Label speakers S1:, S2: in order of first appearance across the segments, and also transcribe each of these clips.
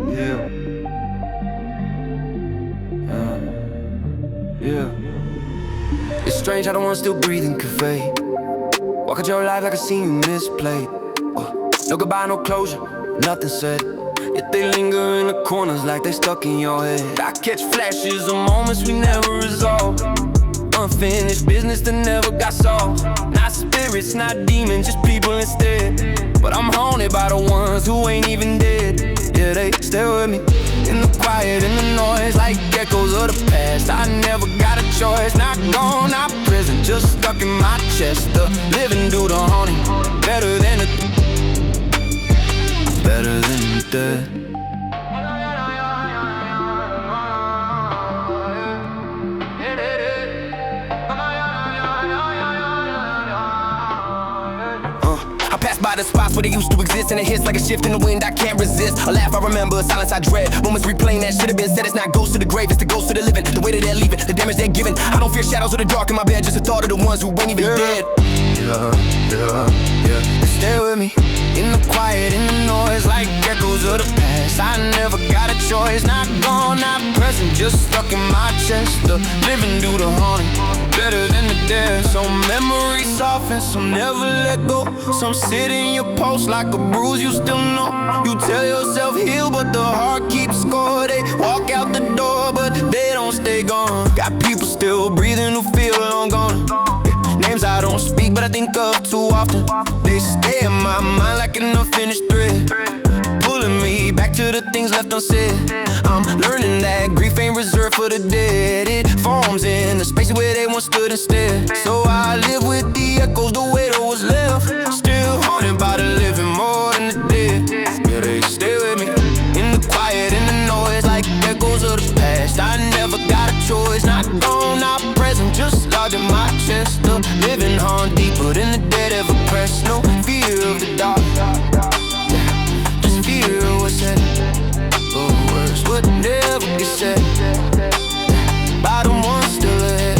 S1: Yeah. Yeah. It's strange how the one still breathing could fade. Walk out your life like I seen you misplayed. No goodbye, no closure, nothing said. Yet they linger in the corners like they stuck in your head. I catch flashes of moments we never resolved. Unfinished business that never got solved. Not spirits, not demons, just people instead. But I'm haunted by the ones who ain't even dead. Yeah, they stay with me in the quiet, in the noise, like echoes of the past. I never got a choice, not gone, not present, just stuck in my chest. The living do the haunting, better than the dead. I pass by the spots where they used to exist, and it hits like a shift in the wind I can't resist. A laugh I remember, a silence I dread. Moments replaying that should have been said. It's not ghosts to the grave, it's the ghosts of the living. The way that they're leaving, the damage they're giving. I don't fear shadows or the dark in my bed, just the thought of the ones who ain't even dead. Yeah. Stay with me in the quiet, in the noise, like echoes of the past. I never got a choice, not gone, not present, just stuck in my chest. The living do the haunting, better than the dead. Some memories soften, some never let go. Some sit in your pulse like a bruise you still know. You tell yourself heal, but the heart keeps score. They walk out the door, but they don't stay gone. Got people still breathing who feel long gone. Names I don't speak, but I think of too often. They stay in my mind like an unfinished thread, pulling me back to the things left unsaid. I'm learning that grief ain't reserved for the dead. It forms in the spaces where they once stood instead. So I live with the echoes, the weight of what's left. Still haunted by the living more than the dead. Yeah, they stay with me in the quiet, in the noise, like echoes of the past. I never got a choice, not gone, not present, just locked in my chest. The living haunt deeper than the dead ever pressed. No fear of the dark, just fear of what's said. The words would never get said by the ones still ahead.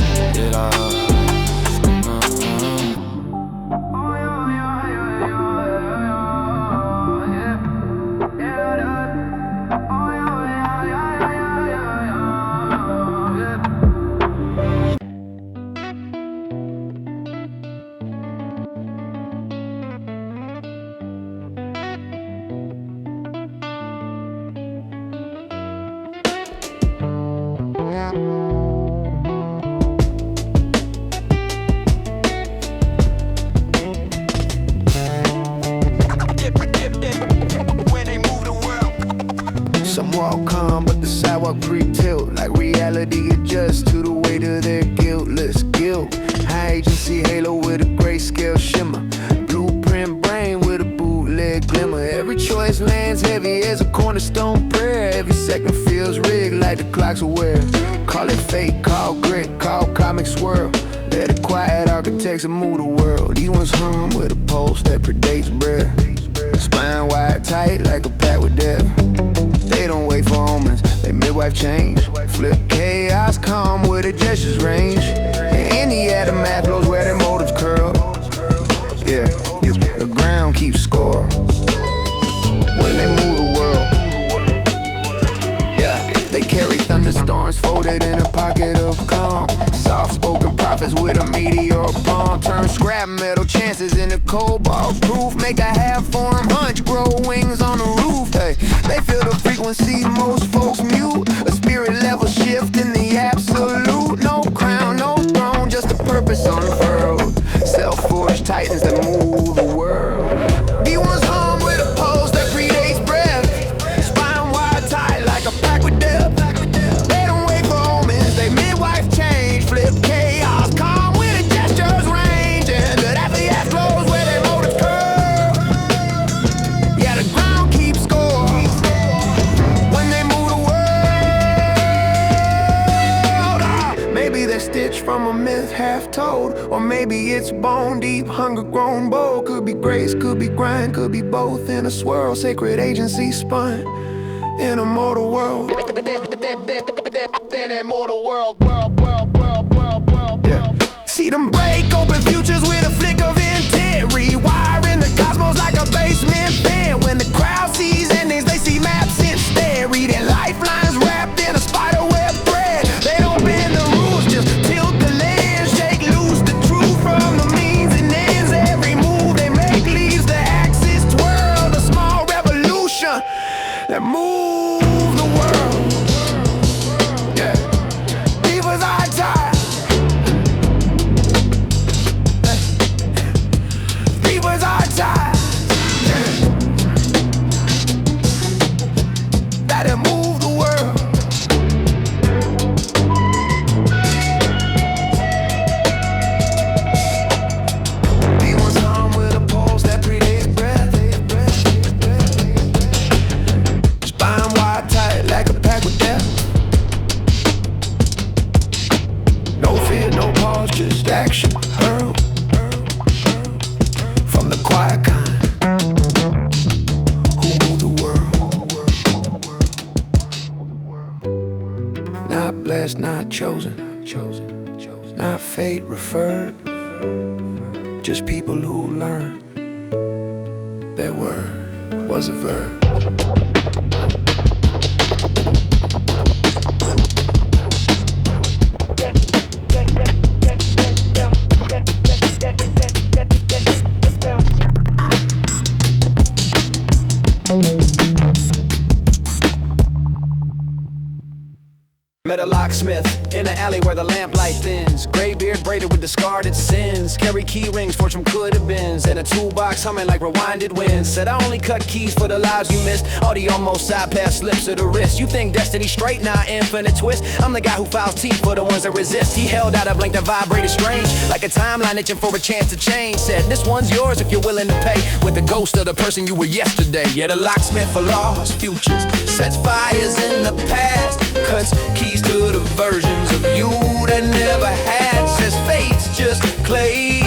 S2: Some walk calm, but the sidewalk pre-tilt, like reality adjusts to the weight of their guiltless guilt. High agency halo with a grayscale shimmer, blueprint brain with a bootleg glimmer. Every choice lands heavy as a cornerstone prayer. Every second feels rigged like the clock's aware. Call it fate, call grit, call comic swirl. Let the quiet architects move the world. These ones hum with a pulse that predates breath. Spine wide tight like a pack with death. They don't wait for omens, they midwife change. Flip chaos calm with a gesture's range. And in the aftermath flows where their motives curl. Yeah, the ground keeps score when they move the world. Yeah, they carry thunderstorms folded in a pocket of calm. Soft-spoken prophets with a meteor palm. Turn scrap metal chances into cobalt proof. Make a half-form hunch, grow wings on the roof. Hey, they feel the frequency most folks mute. A spirit level shift in the absolute. No crown, no throne, just a purpose unfurled. Self-forged titans that move the world. These ones hum with a pulse that predates breath. Spine wide tight like a pack with death. They don't wait for omens, they midwife change. Flip chaos, calm with a gesture's range. And the aftermath flows where their motives curl. Yeah, the ground keeps score when they move the world. Maybe they're stitched from a myth half told, or maybe it's bone deep, hunger grown bold. Could be grace, could be grind, could be both in a swirl. Sacred agency spun in a mortal world. In a mortal world. Yeah. See them break open futures with a flick of intent. Rewiring the cosmos like a basement fan. quiet kind who move the world. Not blessed, not chosen, not fate referred, just people who learned their word was a verb.
S3: Met a locksmith in an alley where the lamplight thins. Gray beard braided with discarded sins. Carry key rings, fortune could have beens. And a toolbox humming like rewinded winds. Said I only cut keys for the lives you missed. All the almost side pass slips of the wrist. You think destiny straight, nah, infinite twist. I'm the guy who files teeth for the ones that resist. He held out a blank that vibrated strange, like a timeline itching for a chance to change. Said this one's yours if you're willing to pay with the ghost of the person you were yesterday. Yeah, the locksmith for lost futures sets fires in the past, cuts keys to the versions of you that never had. Says fate's just clay,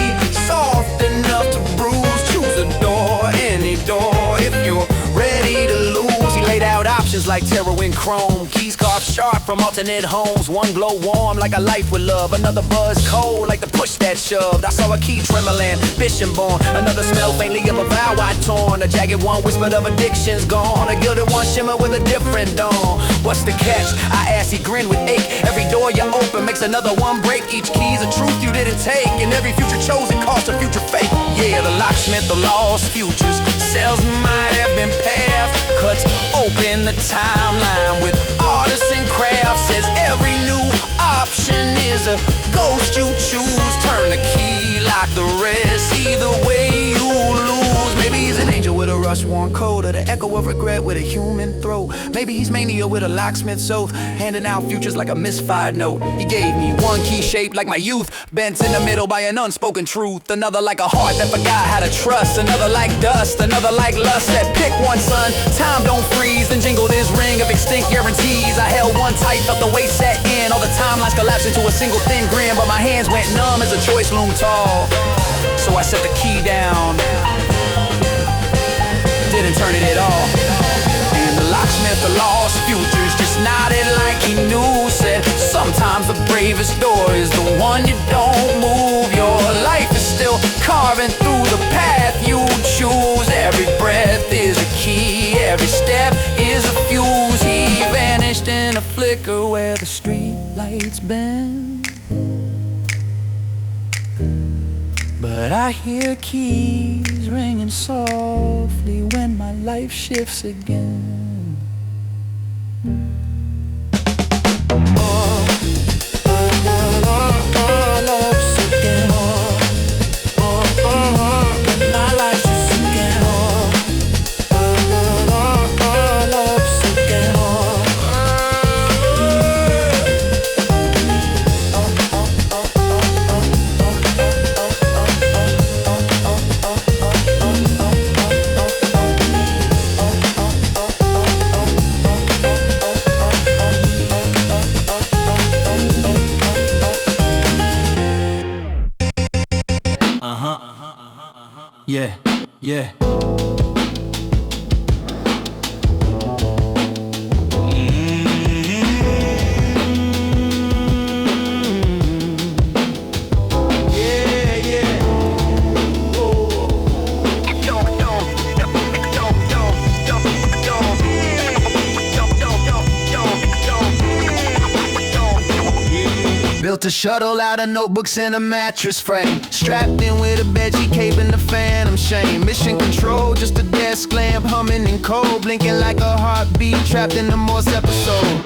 S3: soft enough to bruise. Choose a door, any door, if you're ready to lose. He laid out options like tarot in chrome, keys carved sharp from alternate homes. One glow warm like a life with love, another buzz cold like the push that shoved. I saw a key trembling, vision born, another smell faintly of a vow I torn. A jagged one whispered of addiction's gone, a gilded one shimmer with a different dawn. What's the catch? I asked, he grinned with ache. Every door you open makes another one break. Each key's a truth you didn't take, and every future chosen costs a future fate. Yeah, the locksmith of lost futures, cells might have been paved, cuts open the timeline with artists and crafts. Says every new option is a ghost you choose. Turn the key, lock the rest, either way you lose. Maybe he's an angel with a rust-worn coat, or the echo of regret with a human throat. Maybe he's mania with a locksmith's oath, handing out futures like a misfired note. He gave me one key shaped like my youth, bent in the middle by an unspoken truth. Another like a heart that forgot how to trust, another like dust, another like lust. Said pick one, son, time don't freeze. Then jingled his ring of extinct guarantees. I held one tight, felt the weight set in. All the timelines collapsed into a single thin grin, but my hands went numb as a choice loomed tall. So I set the key down, didn't turn it at all. And the locksmith of lost futures just nodded like he knew. Said sometimes the bravest door is the one you don't move. Your life is still carving through the path you choose. Every breath is a key, every step is a fuse. He vanished in a flicker where the street lights bend, but I hear keys ringing softly when my life shifts again. Love's again. My life shifts again. Love's again. Yeah, yeah.
S2: Built a shuttle out of notebooks and a mattress frame, strapped in with a veggie cape and a phantom shame. Mission control, just a desk lamp humming in cold, blinking like a heartbeat trapped in the Morse episode.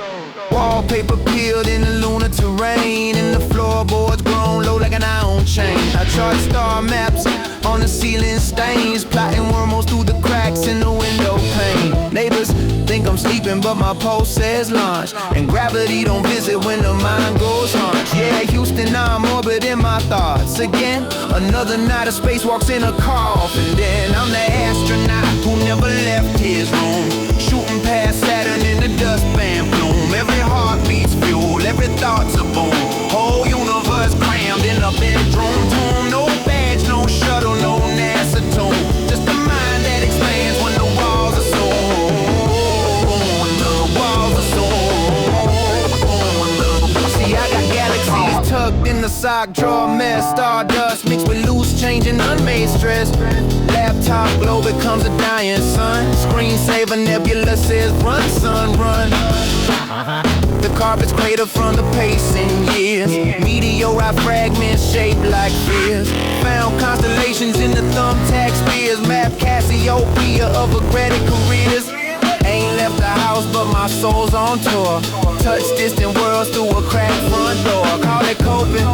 S2: Wallpaper peeled in the lunar terrain, and the floorboards grown low like an iron chain. I chart star maps on the ceiling stains, plotting wormholes through the cracks in the window pane. Neighbors think I'm sleeping, but my pulse says launch, and gravity don't visit when the mind goes haunch. Yeah, Houston, I'm orbiting my thoughts again. Another night of space walks in a coffin. Then I'm the astronaut who never left his room, shooting past Saturn in the dustpan plume. Every heartbeat's fuel, every thought's a boom. Whole universe crammed in a bedroom tomb. No badge, no shuttle, no NASA tomb.
S1: lock drawer mess, stardust mixed with loose change and unmade stress. Laptop glow becomes a dying sun. Screensaver nebula says run son run. The carpet's cratered from the pacing years. Meteorite fragments shaped like fears. Found constellations in the thumbtack spears. Map Cassiopeia of regretted careers. Ain't left the house but my soul's on tour. Touch distant worlds through a cracked front door. Call it coping,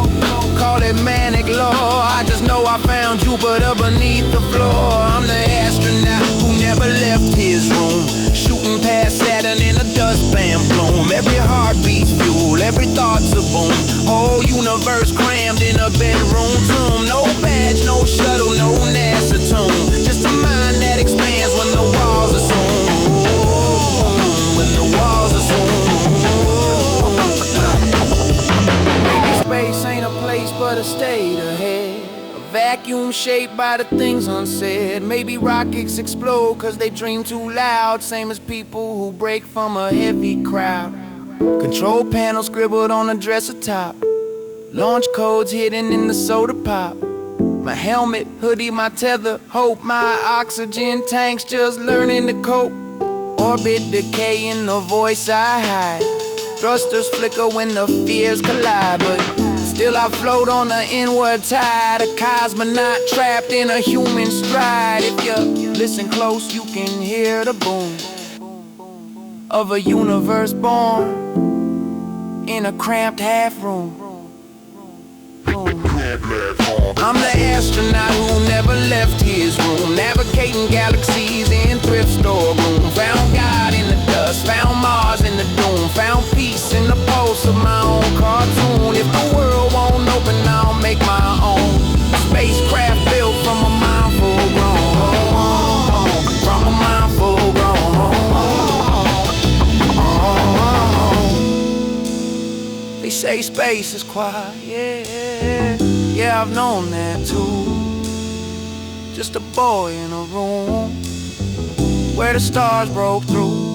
S1: call it manic law. I just know I found Jupiter beneath the floor. I'm the astronaut who never left his room, shooting past Saturn in a dustpan bloom. Every heartbeat's fuel, every thought's a boom. Whole universe crammed in a bedroom tomb. No badge, no shuttle, no NASA tomb. Just a mind that expands when the walls are soon. When the walls are soon. Maybe space ain't a place but a state ahead. A vacuum shaped by the things unsaid. Maybe rockets explode cause they dream too loud. Same as people who break from a heavy crowd. Control panel scribbled on a dresser top. Launch codes hidden in the soda pop. My helmet, hoodie, my tether, hope. My oxygen tanks just learning to cope. Orbit decay in the voice I hide. Thrusters flicker when the fears collide. But still I float on the inward tide. A cosmonaut trapped in a human stride. If you listen close you can hear the boom of a universe born in a cramped half room. I'm the astronaut who never left his room, navigating galaxies in thrift store room. Found God in the dust, found Mars in the doom, found peace in the pulse of my own cartoon. If the world won't open, I'll make my own spacecraft built from a mind full grown, from a mind full grown. They say space is quiet, yeah, I've known that too. Just a boy in a room where the stars broke through.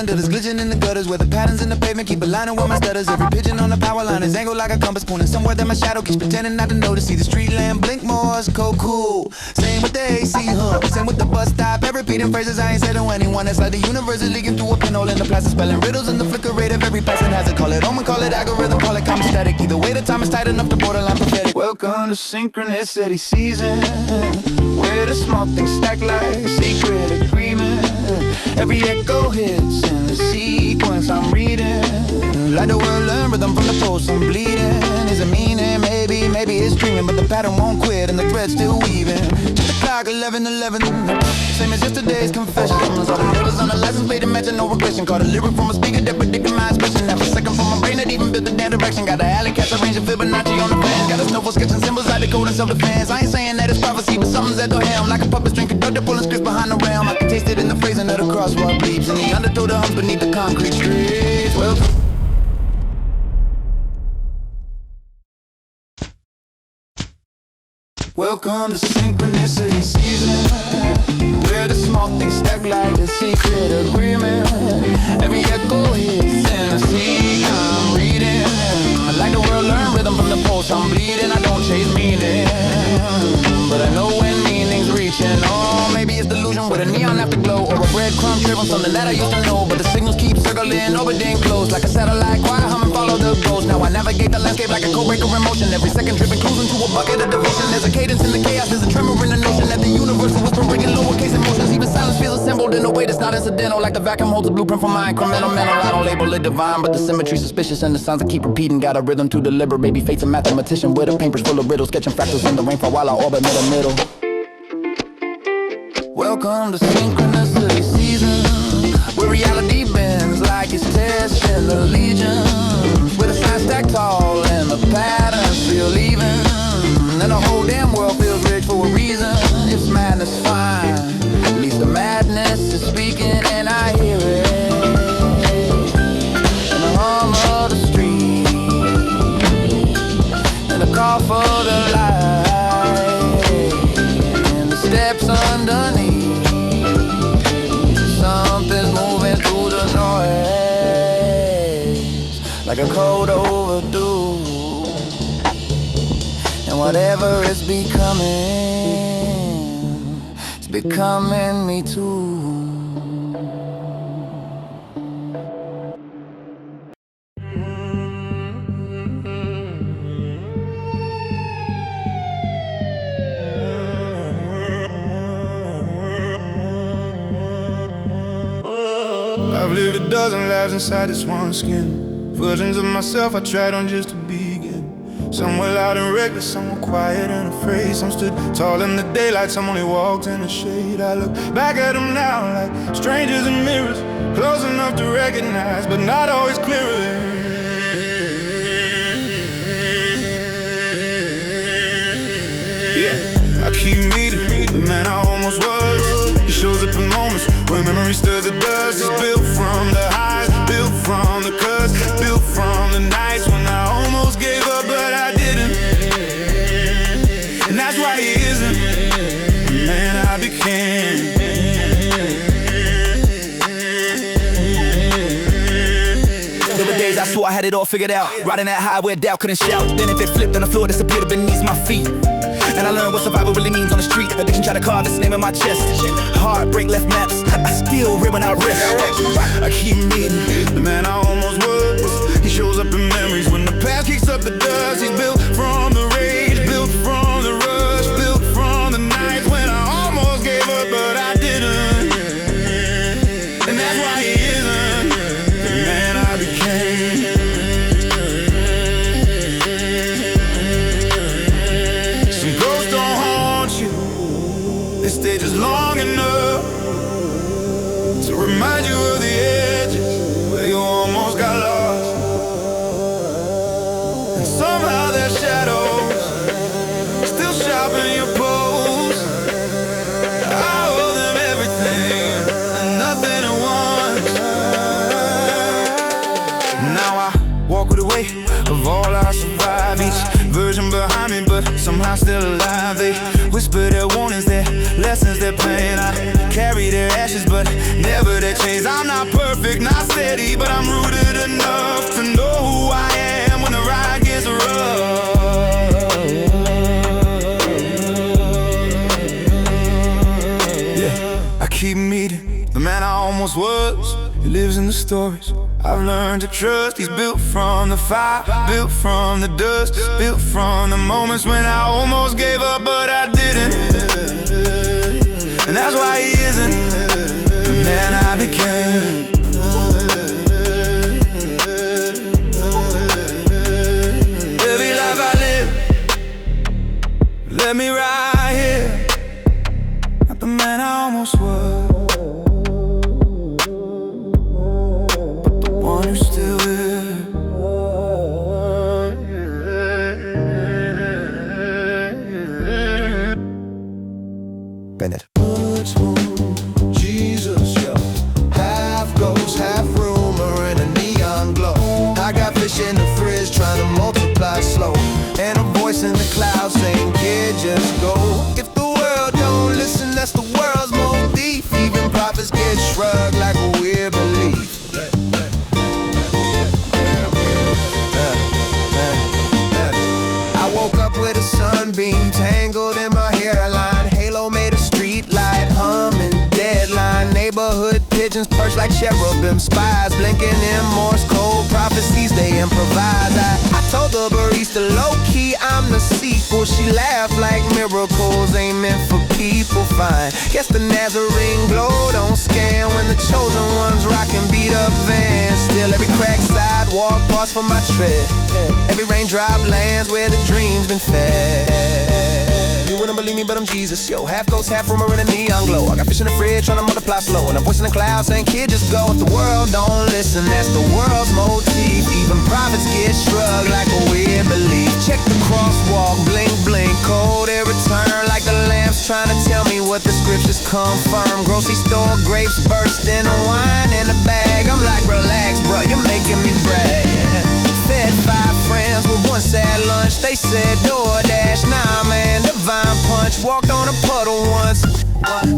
S2: There's glitching in the gutters where the patterns in the pavement keep aligning with my stutters. Every pigeon on the power line is angled like a compass, pointing somewhere that my shadow keeps pretending not to notice. See the street lamp blink more, it's cool. Same with the AC hump, same with the bus stop. Every repeating phrases I ain't said to anyone. It's like the universe is leaking through a pinhole in the plastic, spelling riddles in the flicker rate of every passing hazard. Call it omen, call it algorithm, call it common static. Either way the time is tight enough to borderline prophetic. Welcome to synchronicity season, where the small things stack like secret agreement. Every echo hits in the sequence I'm reading. Like the world learned rhythm from the pulse I'm bleeding. Is it meaning? Maybe it's dreaming, but the pattern won't quit and the thread's still weaving. Just the clock 11:11, same as yesterday's confession. All the numbers on the license plate imagine no regression. Caught a lyric from a speaker that predicted my expression. After a second from my brain that even built the damn direction. Got the alley cats arranging Fibonacci on the plan. Got a snowball sketching symbols like the code and self-defense. I ain't saying that it's prophecy, but something's at the helm. Like a puppet string conductor pulling scripts behind the realm. I can taste it in the phrasing of the crosswalk bleeps and the undertow that hums beneath the concrete streets. Welcome to synchronicity season, where the small things stack like a secret agreement. Every echo hits in the sea I'm reading. Like the world learned rhythm from the pulse I'm bleeding. I don't chase meaning, but I know when meaning's reaching. Oh, maybe it's delusion with a neon afterglow, or a breadcrumb trail on something that I used to know. But the signals keep circling, orbiting close, like a satellite choir humming, follow the ghost. Now I navigate the landscape like a co-breaker in motion. Every second tripping, cruising to a bucket of devotion. There's a cadence in the chaos, there's a tremor in the notion that the universe is whispering in lowercase emotions. Even silence feels assembled in a way that's not incidental, like the vacuum holds a blueprint for my incremental mental. I don't label it divine, but the symmetry suspicious, and the sounds that keep repeating. Got a rhythm to deliver, baby fate's a mathematician with a paintbrush full of riddles, sketching fractals in the rainfall while I orbit middle. Welcome to synchronicity season, where reality bends like it's testing the legions, where the signs stack tall and the patterns feel even, and the whole damn world feels
S1: your cold overdue. And whatever is becoming, it's becoming me too.
S4: I've lived a dozen lives inside this one skin. Versions of myself I tried on just to begin. Some were loud and reckless, some were quiet and afraid. Some stood tall in the daylight, some only walked in the shade. I look back at them now like strangers in mirrors, close enough to recognize, but not always clearly. Yeah, I keep meeting the man I almost was. He shows up in moments when memory stirs the dust. He's built from the highs, built from the cuts, built from the nights when I almost gave up, but I didn't. And that's why he isn't the man I became.
S3: There were days I swore I had it all figured out, riding that high where doubt couldn't shout. Then if it flipped on the floor, disappeared beneath my feet. And I learned what survival really means on the street. Addiction tried to carve its name in my chest. Heartbreak left maps, I still read when I rest.
S4: I keep meeting the man I almost was. He shows up in memories when the past kicks up the dust. He's built from the rage, built from the rush, built from the nights when I almost gave up, but I didn't. And that's why he isn't the man I became. Some ghosts don't haunt you, they stay just long enough to remind you of the edges where you almost got lost. And somehow their shadows still sharpen your pose. I owe them everything and nothing at once. Now I walk with the weight of all I survive. Each version behind me, but somehow still alive. They whisper their warnings, their lessons, their pain. I carry their ashes, but never their chains. I'm not perfect, not steady, but I'm rooted enough to know who I am when the ride gets rough. Yeah, I keep meeting the man I almost was. He lives in the stories I've learned to trust. He's built from the fire, built from the dust, built from the moments when I almost gave up, but I didn't. And that's why he isn't the man I became. Every life I live, let me right here. Not the man I almost was, one who's still here.
S3: Bennett.
S2: Jesus, yo. Half ghost, half rumor in a neon glow. I got fish in the fridge trying to multiply slow. And a voice in the clouds saying, kid, just go. If the world don't listen, that's the world's motif. Even prophets get shrugged like a weird belief. I woke up with a sunbeam tangled in my hairline. Halo made a street light humming deadline. Neighborhood pigeons perched like cherubim spies, blinking in Morse code prophecies they improvise. I told the barista low-key I'm the sequel. She laughed like miracles ain't meant for people fine. Guess the Nazarene glow don't scan when the chosen ones rockin' beat up vans. Still every cracked sidewalk pause for my tread. Every raindrop lands where the dream's been fed. You wouldn't believe me, but I'm Jesus, yo. Half ghost, half rumor in a neon glow. I got fish in the fridge trying to multiply slow, and a voice in the clouds saying, kid, just go. If the world don't listen, that's the world's motif. Even prophets get shrugged like a weird belief. Check the crosswalk, blink, blink, cold air return like the lamps trying to tell me what the scriptures confirm. Grocery store grapes bursting, wine in a bag. I'm like, relax, bro, you're making me brag. Fed 5 friends with one sad lunch. They said DoorDash, nah man, divine punch. Walked on a puddle once,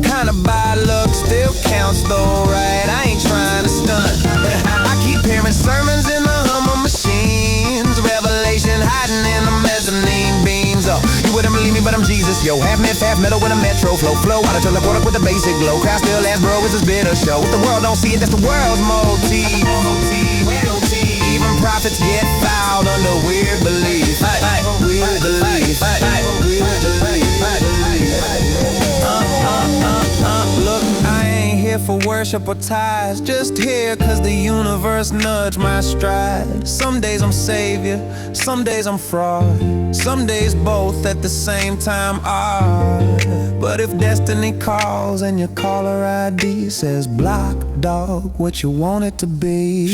S2: kinda by luck, still counts though, right? I ain't trying to stunt. I keep hearing sermons in the Hummer machine.
S3: Yo, half myth, half metal with a metro flow. Flow out of the water with a basic glow. Crowd still ass, bro, it's this bitter show. What the world don't see it, that's the world's motif. Even prophets get fouled under weird belief. Weird belief. Look, I ain't here for worship or ties. Just here cause the universe nudged my stride. Some days I'm savior, some days I'm fraud. Some days both at the same time are. But if destiny calls and your caller ID says block, dog, what you want it to be.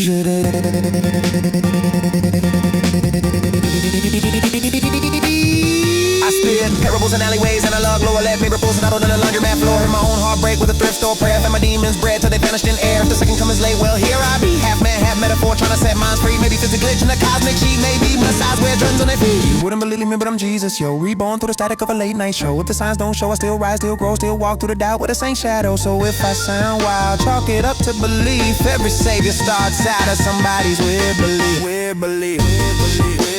S3: I spit parables in alleyways and I love lower lead paper pulls and out on the laundromat floor. In my own heartbreak with a thrift store prayer. Fed my demons bread till they vanished in air. If the second comes late, well here I be. Half man, half metaphor, trying to set minds free. Maybe fits a glitch in the cosmic sheet. Maybe my size wear drums on their feet. You wouldn't believe me, but I'm Jesus, yo. Reborn through the static of a late night show. If the signs don't show, I still rise, still grow, still walk through the doubt with a saint shadow. So if I sound wild, chalk it up to belief. Every savior starts out of somebody's weird belief. Weird belief. Weird belief.